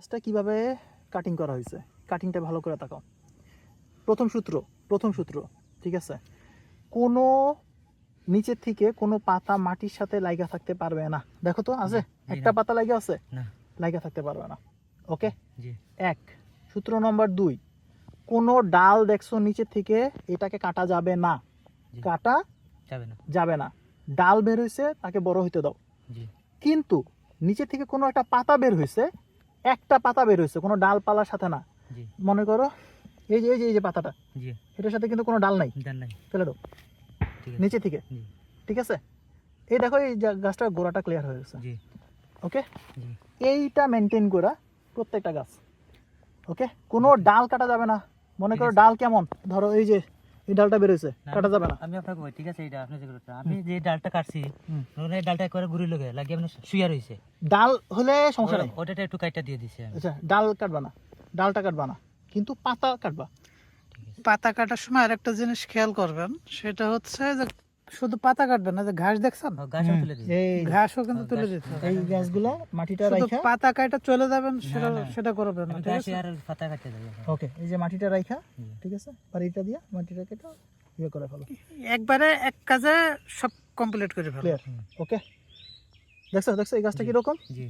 গাছটা কিভাবে কাটিং করা হয়েছে, কাটিংটা ভালো করে তাকাও। প্রথম সূত্র ঠিক আছে, কোনো নিচের থেকে কোনো পাতা মাটির সাথে লাগা থাকতে পারবে না। দেখো তো আছে একটা পাতা লাগা আছে না, লাগা থাকতে পারবে না। ওকে, জি এক। সূত্র নম্বর 2, কোনো ডাল দেখছো নিচের থেকে, এটাকে কাটা যাবে না, জি কাটা যাবে না, যাবে না। ডাল বের হয়েছে, তাকে বড় হইতে দাও। জি কিন্তু নিচে থেকে কোনো একটা পাতা বের হয়েছে, একটা পাতা বের হয়েছে, কোনো ডালপালার সাথে না। জি মনে করো এই যে পাতাটা, জি এটার সাথে কিন্তু কোনো ডাল নাই, দেন নাই, ফেলে দাও ঠিক আছে, নিচে থেকে। জি ঠিক আছে, এই দেখো এই গাছটার গোড়াটা ক্লিয়ার হয়ে গেছে। জি ওকে, জি এইটা মেনটেন করা প্রত্যেকটা গাছ। ওকে, কোনো ডাল কাটা যাবে না। মনে ঠিক করো আছে। ডাল কেমন, ধরো এই যে এই ডালটা বেরোছে, কাটা যাবে না। আমি আপনাকে বলি, ঠিক আছে, এইটা আপনি যে করতে, আমি যে ডালটা কাটছি, হুম। ধরুন এই ডালটা একবারে ঘুরি লগে লাগিয়ে আপনি শুয়া রয়েছে, ডাল হলে সমস্যা নেই, ওটা একটু কাইটা দিয়ে দিছি আমি, আচ্ছা ডাল কাটবা না, ডালটা কাটবা না, কিন্তু পাতা কাটবা। ঠিক আছে, পাতা কাটার সময় আরেকটা জিনিস খেয়াল করবেন, সেটা হচ্ছে যে শুধু পাতা কাটবেন না, যে ঘাস দেখছেন, গাছও তুলে দিই, এই ঘাসও কিন্তু তুলে ঘাস- দিতে হবে। এই গাছগুলো মাটিটা শুধু রাইখা, পাতা কাটা চলে যাবেন সেটা না। সেটা করবেন না, আমি ঠিক গাছে আছে? আর পাতা কাটতে যাই এখন। ওকে এই যে মাটিটা রাইখা, জি। ঠিক আছে, বাড়িটা দিয়া মাটিটা কেটে ইয়ে করে ফেলো, একবারে এক কাজে সব কমপ্লিট করে ফেলবেন। ক্লিয়ার। ওকে, দেখছো এই গাছটা কিরকম। জি।